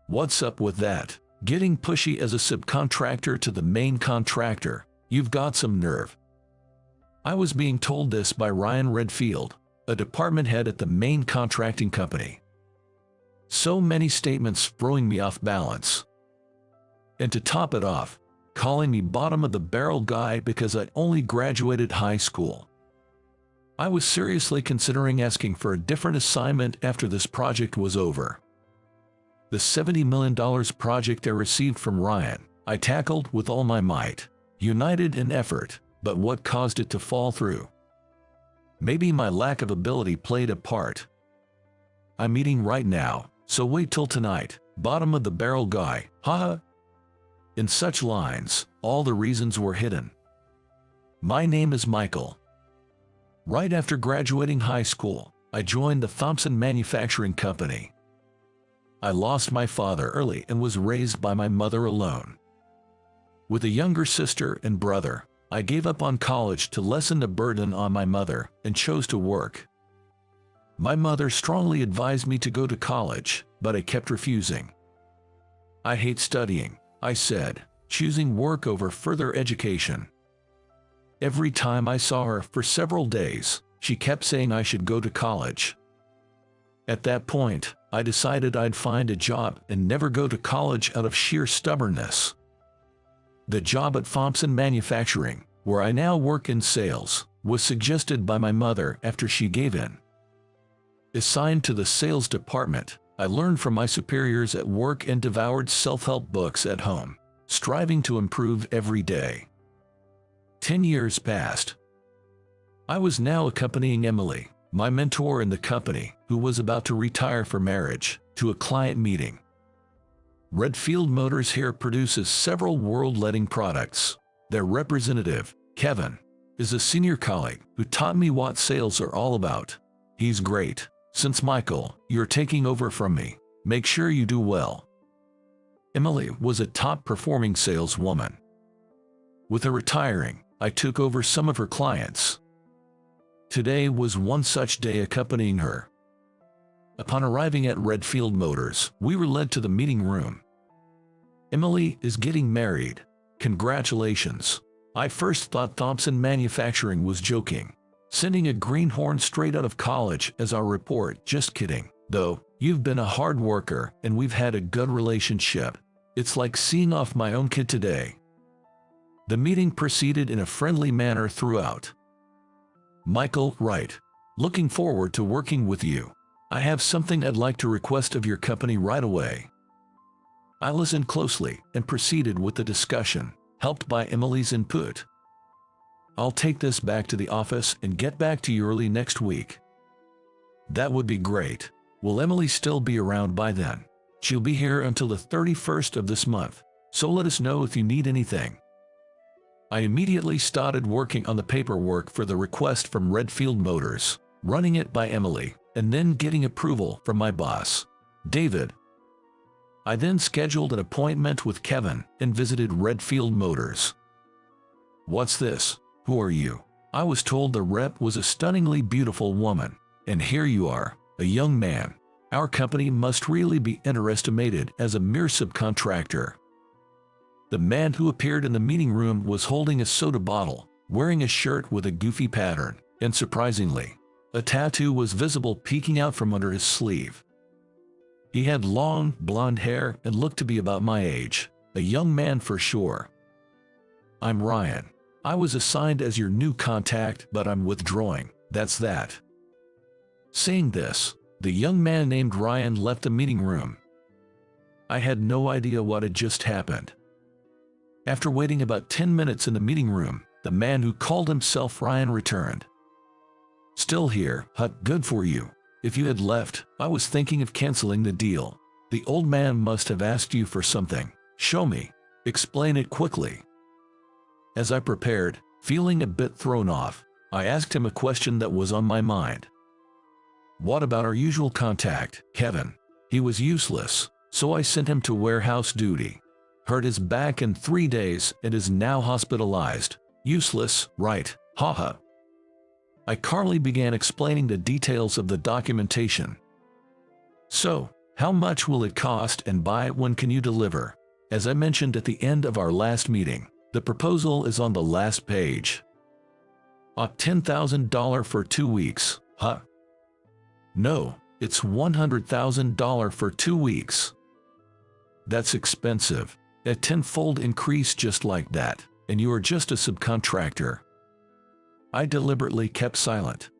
What's up with that? Getting pushy as a subcontractor to the main contractor. You've got some nerve. I was being told this by Ryan Redfield, a department head at the main contracting company. So many statements throwing me off balance. And to top it off, calling me bottom of the barrel guy because I only graduated high school. I was seriously considering asking for a different assignment after this project was over. The $70 million project I received from Ryan, I tackled with all my might, united in effort, but what caused it to fall through? Maybe my lack of ability played a part. I'm eating right now, so wait till tonight, bottom of the barrel guy, haha. In such lines, all the reasons were hidden. My name is Michael. Right after graduating high school, I joined the Thompson Manufacturing Company. I lost my father early and was raised by my mother alone. With a younger sister and brother, I gave up on college to lessen the burden on my mother and chose to work. My mother strongly advised me to go to college, but I kept refusing. I hate studying, I said, choosing work over further education. Every time I saw her for several days, she kept saying I should go to college. At that point, I decided I'd find a job and never go to college out of sheer stubbornness. The job at Thompson Manufacturing, where I now work in sales, was suggested by my mother after she gave in. Assigned to the sales department, I learned from my superiors at work and devoured self-help books at home, striving to improve every day. 10 years passed. I was now accompanying Emily, my mentor in the company, who was about to retire for marriage, to a client meeting. Redfield Motors here produces several world-leading products. Their representative, Kevin, is a senior colleague who taught me what sales are all about. He's great. Since Michael, you're taking over from me, make sure you do well. Emily was a top-performing saleswoman. With her retiring, I took over some of her clients. Today was one such day accompanying her. Upon arriving at Redfield Motors, we were led to the meeting room. Emily is getting married. Congratulations. I first thought Thompson Manufacturing was joking, sending a greenhorn straight out of college as our report. Just kidding, though. You've been a hard worker and we've had a good relationship. It's like seeing off my own kid today. The meeting proceeded in a friendly manner throughout. Michael, right. Looking forward to working with you. I have something I'd like to request of your company right away. I listened closely and proceeded with the discussion, helped by Emily's input. I'll take this back to the office and get back to you early next week. That would be great. Will Emily still be around by then? She'll be here until the 31st of this month, so let us know if you need anything. I immediately started working on the paperwork for the request from Redfield Motors, running it by Emily, and then getting approval from my boss, David. I then scheduled an appointment with Kevin and visited Redfield Motors. What's this? Who are you? I was told the rep was a stunningly beautiful woman, and here you are, a young man. Our company must really be underestimated as a mere subcontractor. The man who appeared in the meeting room was holding a soda bottle, wearing a shirt with a goofy pattern, and surprisingly, a tattoo was visible peeking out from under his sleeve. He had long, blonde hair and looked to be about my age, a young man for sure. I'm Ryan. I was assigned as your new contact, but I'm withdrawing, that's that. Saying this, the young man named Ryan left the meeting room. I had no idea what had just happened. After waiting about 10 minutes in the meeting room, the man who called himself Ryan returned. Still here, good for you. If you had left, I was thinking of canceling the deal. The old man must have asked you for something. Show me. Explain it quickly. As I prepared, feeling a bit thrown off, I asked him a question that was on my mind. What about our usual contact, Kevin? He was useless, so I sent him to warehouse duty. Hurt his back in 3 days and is now hospitalized. Useless, right? Haha. I calmly began explaining the details of the documentation. So, How much will it cost and by when can you deliver? As I mentioned at the end of our last meeting, the proposal is on the last page. $10,000 for 2 weeks, huh? No, it's $100,000 for 2 weeks. That's expensive. A tenfold increase just like that, and you are just a subcontractor. I deliberately kept silent.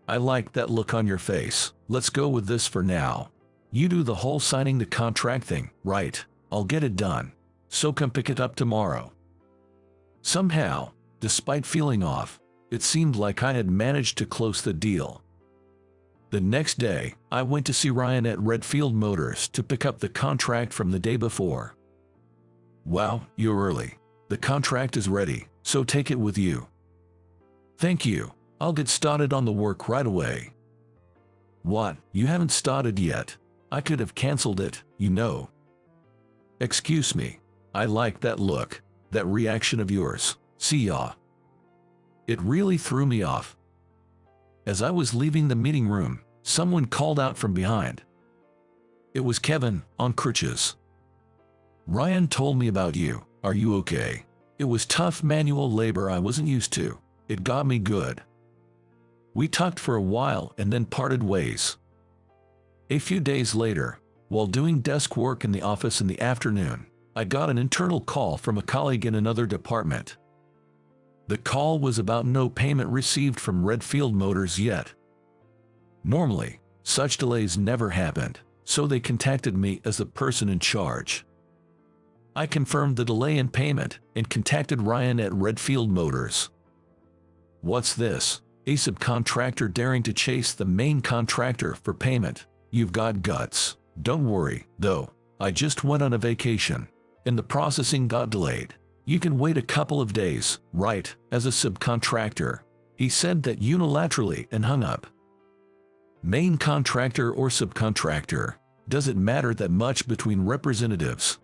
I like that look on your face. Let's go with this for now. You do the whole signing the contract thing, right? I'll get it done. So come pick it up tomorrow. Somehow, despite feeling off, it seemed like I had managed to close the deal. The next day, I went to see Ryan at Redfield Motors to pick up the contract from the day before. Wow, you're early. The contract is ready, so take it with you. Thank you. I'll get started on the work right away. What? You haven't started yet? I could have canceled it, you know. Excuse me. I like that look, that reaction of yours. See ya. It really threw me off. As I was leaving the meeting room, someone called out from behind. It was Kevin, on crutches. Ryan told me about you. Are you okay? It was tough manual labor I wasn't used to. It got me good. We talked for a while and then parted ways. A few days later, while doing desk work in the office in the afternoon, I got an internal call from a colleague in another department. The call was about no payment received from Redfield Motors yet. Normally, such delays never happened, so they contacted me as the person in charge. I confirmed the delay in payment and contacted Ryan at Redfield Motors. What's this? A subcontractor daring to chase the main contractor for payment. You've got guts. Don't worry, though. I just went on a vacation, and the processing got delayed. You can wait a couple of days, right, as a subcontractor. He said that unilaterally and hung up. Main contractor or subcontractor, does it matter that much between representatives?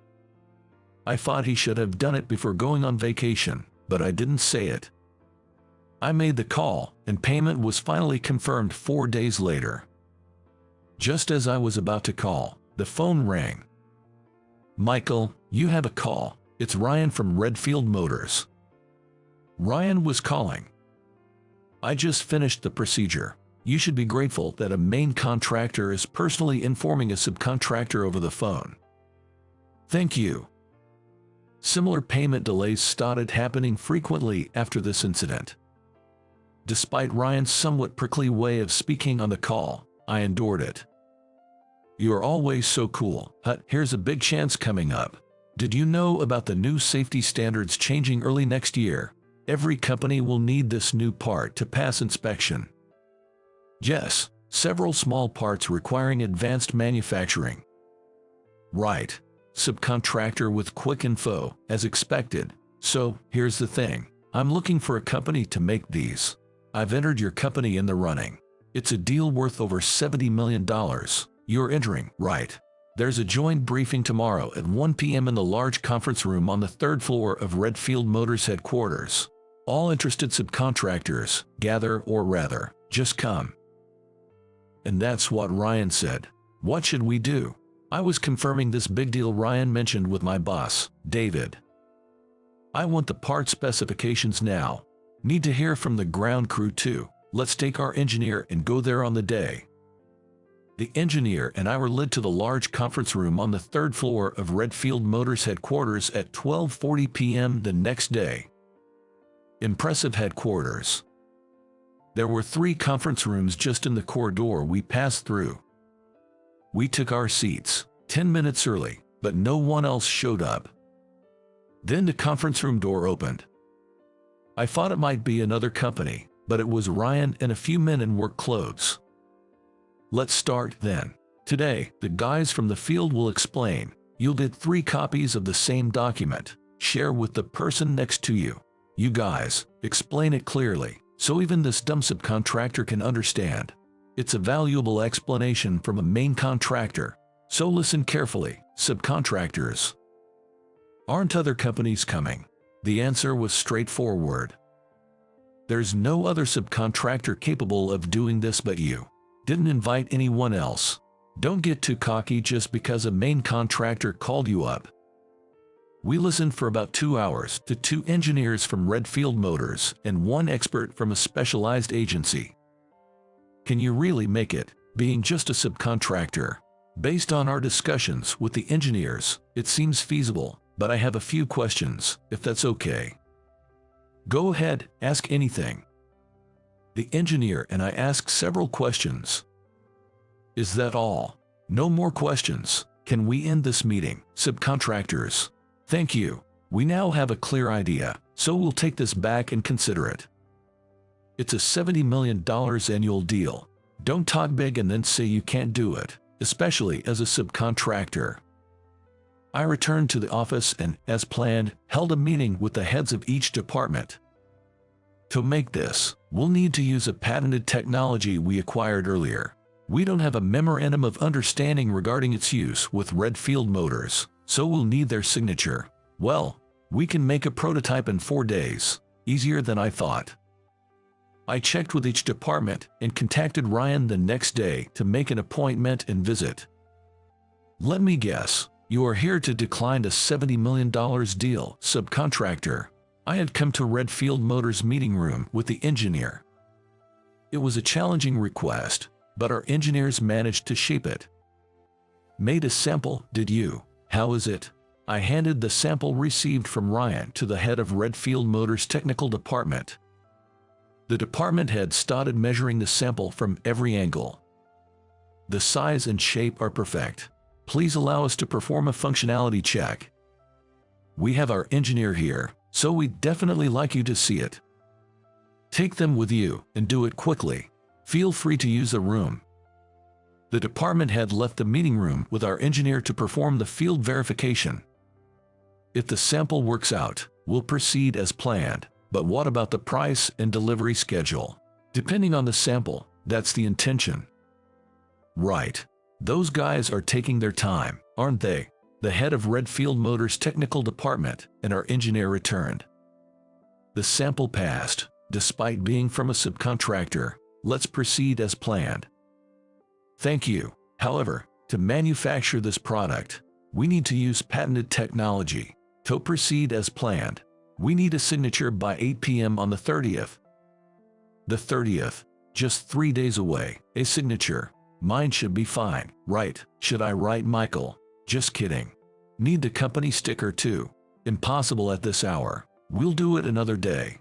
I thought he should have done it before going on vacation, but I didn't say it. I made the call, and payment was finally confirmed 4 days later. Just as I was about to call, the phone rang. Michael, you have a call. It's Ryan from Redfield Motors. Ryan was calling. I just finished the procedure. You should be grateful that a main contractor is personally informing a subcontractor over the phone. Thank you. Similar payment delays started happening frequently after this incident. Despite Ryan's somewhat prickly way of speaking on the call, I endured it. You're always so cool. Here's a big chance coming up. Did you know about the new safety standards changing early next year? Every company will need this new part to pass inspection. Yes, several small parts requiring advanced manufacturing. Right. Subcontractor with quick info, as expected. So, here's the thing. I'm looking for a company to make these. I've entered your company in the running. It's a deal worth over $70 million. You're entering, right? There's a joint briefing tomorrow at 1 p.m. in the large conference room on the 3rd floor of Redfield Motors headquarters. All interested subcontractors, gather or rather, just come. And that's what Ryan said. What should we do? I was confirming this big deal Ryan mentioned with my boss, David. I want the part specifications now. Need to hear from the ground crew too. Let's take our engineer and go there on the day. The engineer and I were led to the large conference room on the 3rd floor of Redfield Motors headquarters at 12:40 p.m. the next day. Impressive headquarters. There were 3 conference rooms just in the corridor we passed through. We took our seats, 10 minutes early, but no one else showed up. Then the conference room door opened. I thought it might be another company, but it was Ryan and a few men in work clothes. Let's start then. Today, the guys from the field will explain. You'll get 3 copies of the same document. Share with the person next to you. You guys, explain it clearly, so even this dumb subcontractor can understand. It's a valuable explanation from a main contractor, so listen carefully, subcontractors. Aren't other companies coming? The answer was straightforward. There's no other subcontractor capable of doing this but you. Didn't invite anyone else. Don't get too cocky just because a main contractor called you up. We listened for about 2 hours to 2 engineers from Redfield Motors and 1 expert from a specialized agency. Can you really make it, being just a subcontractor? Based on our discussions with the engineers, it seems feasible, but I have a few questions, if that's okay. Go ahead, ask anything. The engineer and I asked several questions. Is that all? No more questions. Can we end this meeting, subcontractors? Thank you. We now have a clear idea, so we'll take this back and consider it. It's a $70 million annual deal. Don't talk big and then say you can't do it, especially as a subcontractor. I returned to the office and, as planned, held a meeting with the heads of each department. To make this, we'll need to use a patented technology we acquired earlier. We don't have a memorandum of understanding regarding its use with Redfield Motors, so we'll need their signature. Well, we can make a prototype in 4 days. Easier than I thought. I checked with each department and contacted Ryan the next day to make an appointment and visit. Let me guess, you are here to decline a $70 million deal, subcontractor. I had come to Redfield Motors' meeting room with the engineer. It was a challenging request, but our engineers managed to shape it. Made a sample, did you? How is it? I handed the sample received from Ryan to the head of Redfield Motors' technical department. The department head started measuring the sample from every angle. The size and shape are perfect. Please allow us to perform a functionality check. We have our engineer here, so we'd definitely like you to see it. Take them with you and do it quickly. Feel free to use the room. The department head left the meeting room with our engineer to perform the field verification. If the sample works out, we'll proceed as planned. But what about the price and delivery schedule? Depending on the sample, that's the intention. Right. Those guys are taking their time, aren't they? The head of Redfield Motors' technical department and our engineer returned. The sample passed, despite being from a subcontractor. Let's proceed as planned. Thank you. However, to manufacture this product, we need to use patented technology. To proceed as planned, we need a signature by 8 p.m. on the 30th. The 30th, just 3 days away, a signature. Mine should be fine, right? Should I write Michael? Just kidding. Need the company sticker too. Impossible at this hour. We'll do it another day.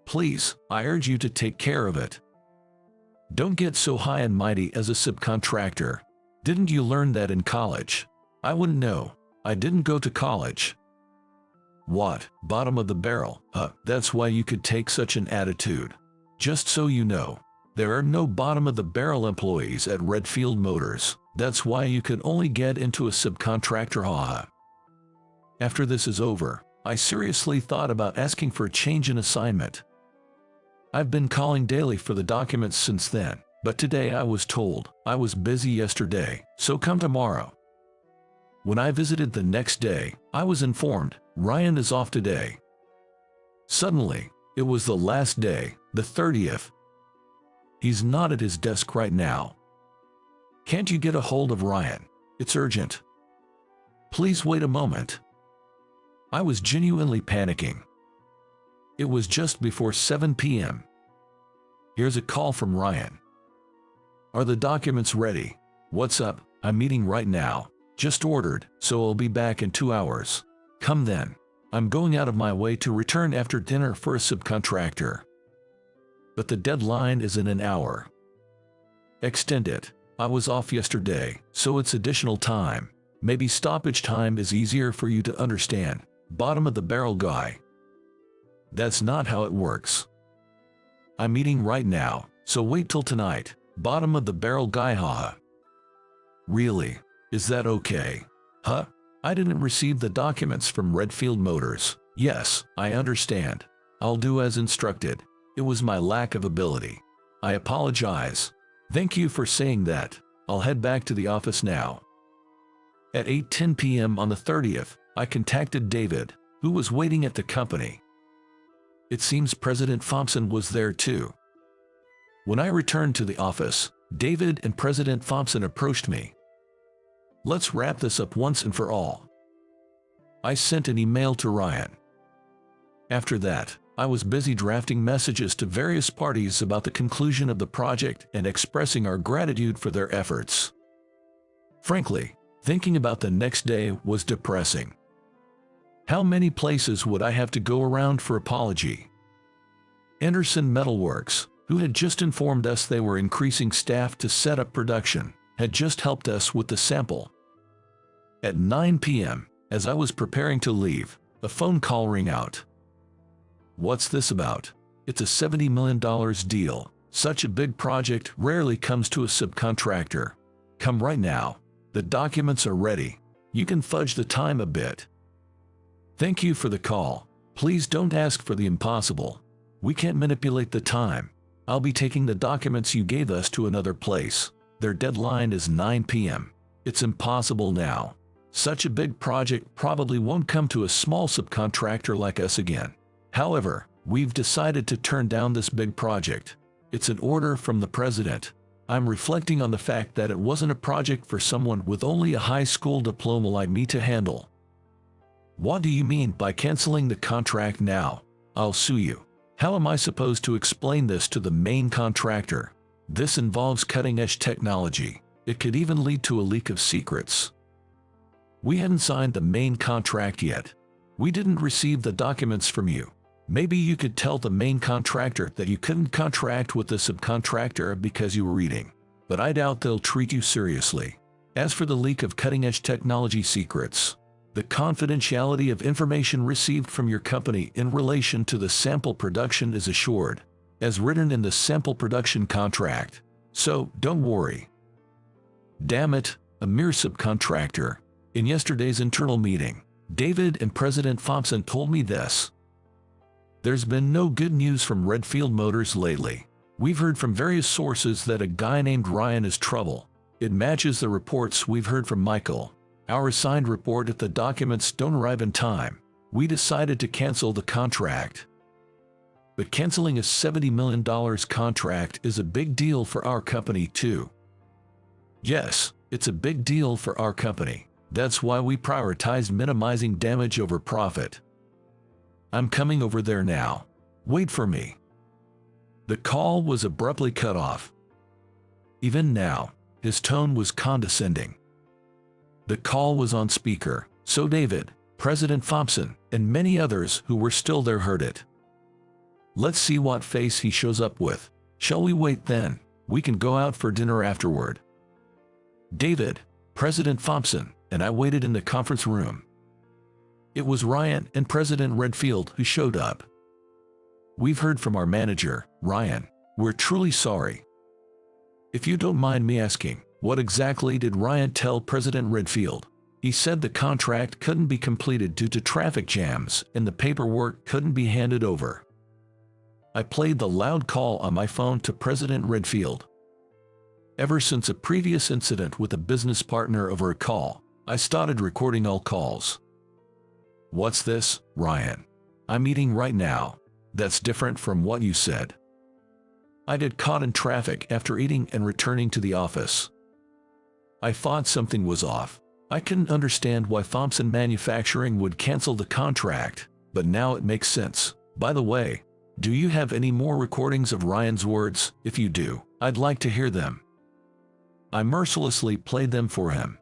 Please, I urge you to take care of it. Don't get so high and mighty as a subcontractor. Didn't you learn that in college? I wouldn't know. I didn't go to college. What? Bottom of the barrel? That's why you could take such an attitude. Just so you know, there are no bottom of the barrel employees at Redfield Motors. That's why you could only get into a subcontractor. Haha. After this is over, I seriously thought about asking for a change in assignment. I've been calling daily for the documents since then, but today I was told I was busy yesterday, so come tomorrow. When I visited the next day, I was informed Ryan is off today. Suddenly, it was the last day, the 30th. He's not at his desk right now. Can't you get a hold of Ryan? It's urgent. Please wait a moment. I was genuinely panicking. It was just before 7 p.m. Here's a call from Ryan. Are the documents ready? What's up? I'm meeting right now. Just ordered, so I'll be back in 2 hours. Come then. I'm going out of my way to return after dinner for a subcontractor. But the deadline is in an hour. Extend it. I was off yesterday, so it's additional time. Maybe stoppage time is easier for you to understand. Bottom of the barrel guy. That's not how it works. I'm eating right now, so wait till tonight. Bottom of the barrel guy. Haha. Really? Is that okay? Huh? I didn't receive the documents from Redfield Motors. Yes, I understand. I'll do as instructed. It was my lack of ability. I apologize. Thank you for saying that. I'll head back to the office now. At 8:10 p.m. on the 30th, I contacted David, who was waiting at the company. It seems President Thompson was there too. When I returned to the office, David and President Thompson approached me. Let's wrap this up once and for all. I sent an email to Ryan. After that, I was busy drafting messages to various parties about the conclusion of the project and expressing our gratitude for their efforts. Frankly, thinking about the next day was depressing. How many places would I have to go around for apology? Anderson Metalworks, who had just informed us they were increasing staff to set up production, had just helped us with the sample. At 9 p.m., as I was preparing to leave, a phone call rang out. What's this about? It's a $70 million deal. Such a big project rarely comes to a subcontractor. Come right now. The documents are ready. You can fudge the time a bit. Thank you for the call. Please don't ask for the impossible. We can't manipulate the time. I'll be taking the documents you gave us to another place. Their deadline is 9 p.m. It's impossible now. Such a big project probably won't come to a small subcontractor like us again. However, we've decided to turn down this big project. It's an order from the president. I'm reflecting on the fact that it wasn't a project for someone with only a high school diploma like me to handle. What do you mean by canceling the contract now? I'll sue you. How am I supposed to explain this to the main contractor? This involves cutting-edge technology. It could even lead to a leak of secrets. We hadn't signed the main contract yet. We didn't receive the documents from you. Maybe you could tell the main contractor that you couldn't contract with the subcontractor because you were reading, but I doubt they'll treat you seriously. As for the leak of cutting-edge technology secrets, the confidentiality of information received from your company in relation to the sample production is assured, as written in the sample production contract. So, don't worry. Damn it, a mere subcontractor. In yesterday's internal meeting, David and President Thompson told me this. There's been no good news from Redfield Motors lately. We've heard from various sources that a guy named Ryan is trouble. It matches the reports we've heard from Michael. Our assigned report if the documents don't arrive in time. We decided to cancel the contract. But canceling a $70 million contract is a big deal for our company too. Yes, it's a big deal for our company. That's why we prioritized minimizing damage over profit. I'm coming over there now. Wait for me. The call was abruptly cut off. Even now, his tone was condescending. The call was on speaker, so David, President Thompson, and many others who were still there heard it. Let's see what face he shows up with. Shall we wait then? We can go out for dinner afterward. David, President Thompson, and I waited in the conference room. It was Ryan and President Redfield who showed up. We've heard from our manager, Ryan. We're truly sorry. If you don't mind me asking, what exactly did Ryan tell President Redfield? He said the contract couldn't be completed due to traffic jams and the paperwork couldn't be handed over. I played the loud call on my phone to President Redfield. Ever since a previous incident with a business partner over a call, I started recording all calls. What's this, Ryan? I'm eating right now. That's different from what you said. I got caught in traffic after eating and returning to the office. I thought something was off. I couldn't understand why Thompson Manufacturing would cancel the contract, but now it makes sense. By the way, do you have any more recordings of Ryan's words? If you do, I'd like to hear them. I mercilessly played them for him.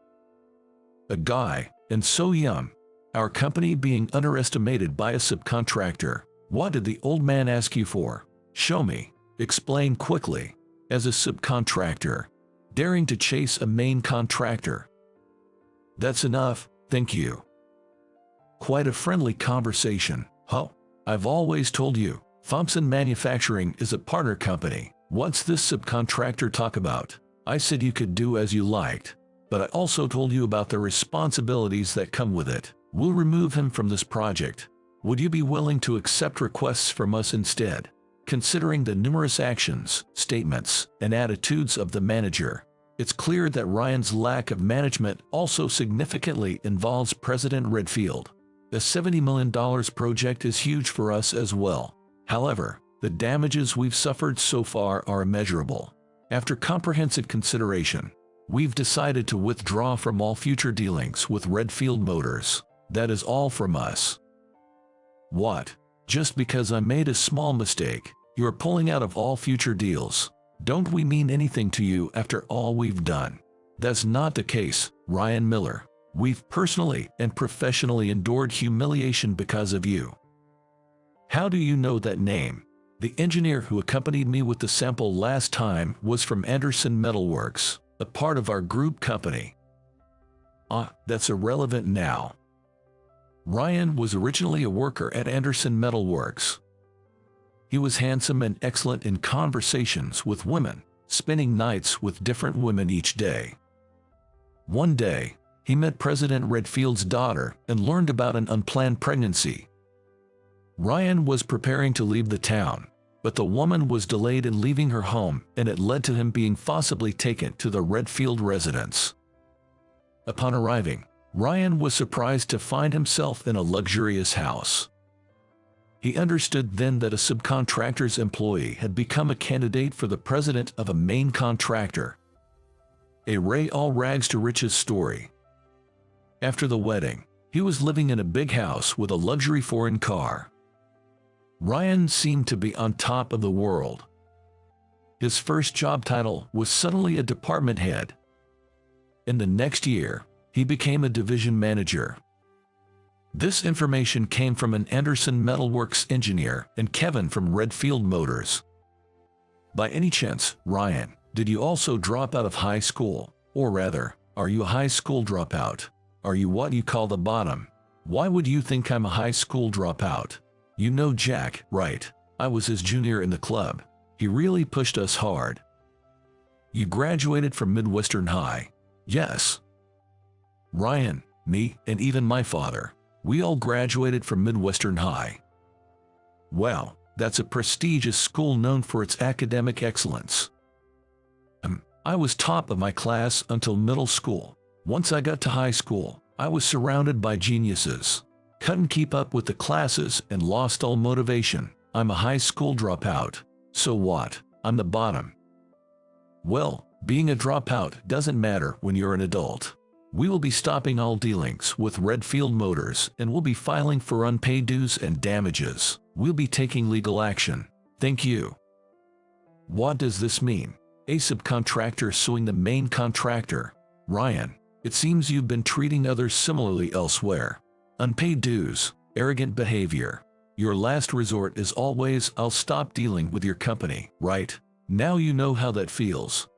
A guy, and so young. Our company being underestimated by a subcontractor. What did the old man ask you for? Show me. Explain quickly. As a subcontractor, daring to chase a main contractor. That's enough, thank you. Quite a friendly conversation, huh? I've always told you, Thompson Manufacturing is a partner company. What's this subcontractor talk about? I said you could do as you liked, but I also told you about the responsibilities that come with it. We'll remove him from this project. Would you be willing to accept requests from us instead? Considering the numerous actions, statements, and attitudes of the manager, it's clear that Ryan's lack of management also significantly involves President Redfield. The $70 million project is huge for us as well. However, The damages we've suffered so far are immeasurable. After comprehensive consideration, we've decided to withdraw from all future dealings with Redfield Motors. That is all from us. What? Just because I made a small mistake, you are pulling out of all future deals? Don't we mean anything to you after all we've done? That's not the case, Ryan Miller. We've personally and professionally endured humiliation because of you. How do you know that name? The engineer who accompanied me with the sample last time was from Anderson Metalworks, a part of our group company. That's irrelevant now. Ryan was originally a worker at Anderson Metalworks. He was handsome and excellent in conversations with women, spending nights with different women each day. One day, he met President Redfield's daughter and learned about an unplanned pregnancy. Ryan was preparing to leave the town, but the woman was delayed in leaving her home, and it led to him being forcibly taken to the Redfield residence. Upon arriving, Ryan was surprised to find himself in a luxurious house. He understood then that a subcontractor's employee had become a candidate for the president of a main contractor. A all rags to riches story. After the wedding, he was living in a big house with a luxury foreign car. Ryan seemed to be on top of the world. His first job title was suddenly a department head. In the next year, he became a division manager. This information came from an Anderson Metalworks engineer and Kevin from Redfield Motors. By any chance, Ryan, did you also drop out of high school? Or rather, are you a high school dropout? Are you what you call the bottom? Why would you think I'm a high school dropout? You know Jack, right? I was his junior in the club. He really pushed us hard. You graduated from Midwestern High. Yes. Ryan, me, and even my father. We all graduated from Midwestern High. Well, that's a prestigious school known for its academic excellence. I was top of my class until middle school. Once I got to high school, I was surrounded by geniuses. Couldn't keep up with the classes and lost all motivation. I'm a high school dropout. So what? I'm the bottom. Well, being a dropout doesn't matter when you're an adult. We will be stopping all dealings with Redfield Motors and we'll be filing for unpaid dues and damages. We'll be taking legal action. Thank you. What does this mean? A subcontractor suing the main contractor. Ryan, it seems you've been treating others similarly elsewhere. Unpaid dues, arrogant behavior. Your last resort is always, I'll stop dealing with your company, right? Now you know how that feels.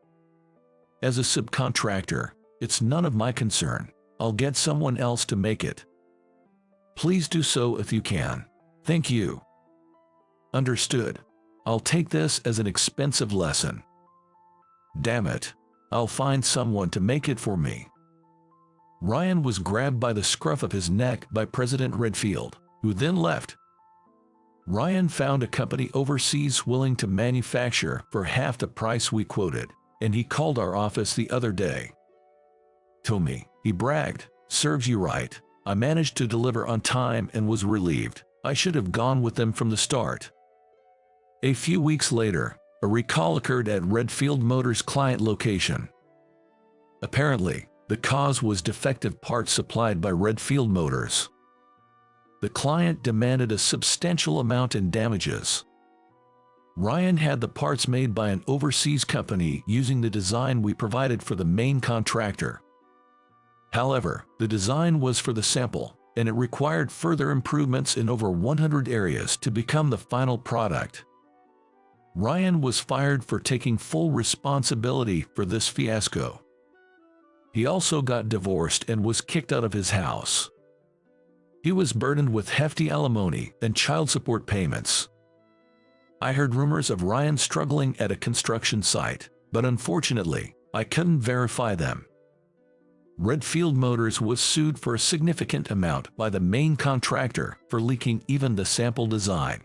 As a subcontractor, it's none of my concern. I'll get someone else to make it. Please do so if you can. Thank you. Understood. I'll take this as an expensive lesson. Damn it. I'll find someone to make it for me. Ryan was grabbed by the scruff of his neck by President Redfield, who then left. Ryan found a company overseas willing to manufacture for half the price we quoted, and he called our office the other day. To me, he bragged, serves you right. I managed to deliver on time and was relieved. I should have gone with them from the start. A few weeks later, a recall occurred at Redfield Motors' client location. Apparently, the cause was defective parts supplied by Redfield Motors. The client demanded a substantial amount in damages. Ryan had the parts made by an overseas company using the design we provided for the main contractor. However, the design was for the sample, and it required further improvements in over 100 areas to become the final product. Ryan was fired for taking full responsibility for this fiasco. He also got divorced and was kicked out of his house. He was burdened with hefty alimony and child support payments. I heard rumors of Ryan struggling at a construction site, but unfortunately, I couldn't verify them. Redfield Motors was sued for a significant amount by the main contractor for leaking even the sample design.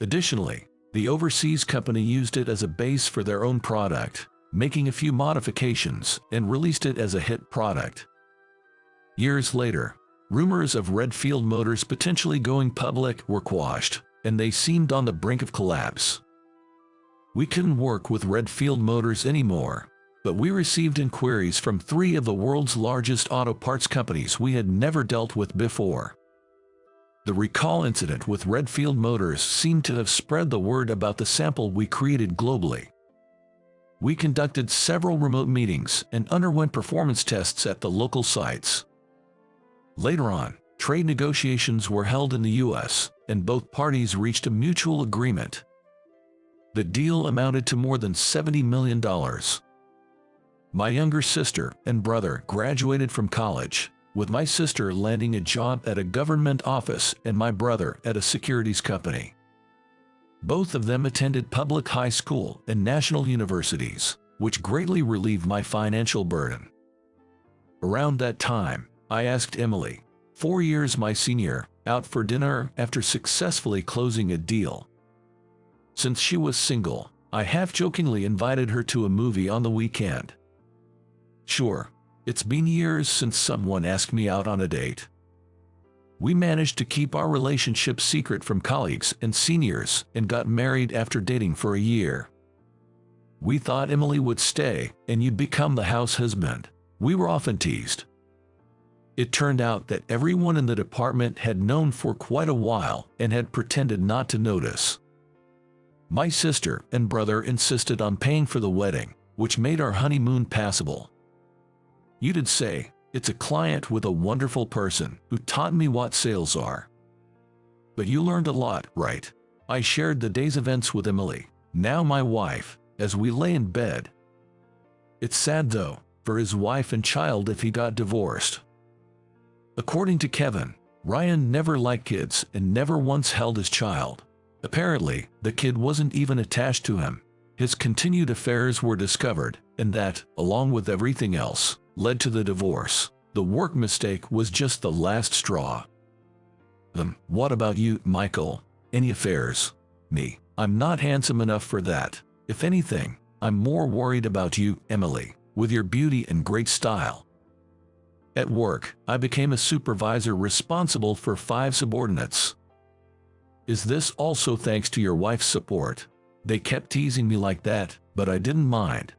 Additionally, the overseas company used it as a base for their own product, making a few modifications and released it as a hit product. Years later, rumors of Redfield Motors potentially going public were quashed, and they seemed on the brink of collapse. We couldn't work with Redfield Motors anymore, but we received inquiries from 3 of the world's largest auto parts companies we had never dealt with before. The recall incident with Redfield Motors seemed to have spread the word about the sample we created globally. We conducted several remote meetings and underwent performance tests at the local sites. Later on, trade negotiations were held in the US, and both parties reached a mutual agreement. The deal amounted to more than $70 million. My younger sister and brother graduated from college, with my sister landing a job at a government office and my brother at a securities company. Both of them attended public high school and national universities, which greatly relieved my financial burden. Around that time, I asked Emily, 4 years my senior, out for dinner after successfully closing a deal. Since she was single, I half-jokingly invited her to a movie on the weekend. Sure, it's been years since someone asked me out on a date. We managed to keep our relationship secret from colleagues and seniors and got married after dating for a year. We thought Emily would stay and you'd become the house husband. We were often teased. It turned out that everyone in the department had known for quite a while and had pretended not to notice. My sister and brother insisted on paying for the wedding, which made our honeymoon passable. You'd say, it's a client with a wonderful person who taught me what sales are. But you learned a lot, right? I shared the day's events with Emily, now my wife, as we lay in bed. It's sad though, for his wife and child if he got divorced. According to Kevin, Ryan never liked kids and never once held his child. Apparently, the kid wasn't even attached to him. His continued affairs were discovered, and that, along with everything else, led to the divorce. The work mistake was just the last straw. What about you, Michael? Any affairs? Me. I'm not handsome enough for that. If anything, I'm more worried about you, Emily, with your beauty and great style. At work, I became a supervisor responsible for 5 subordinates. Is this also thanks to your wife's support? They kept teasing me like that, but I didn't mind.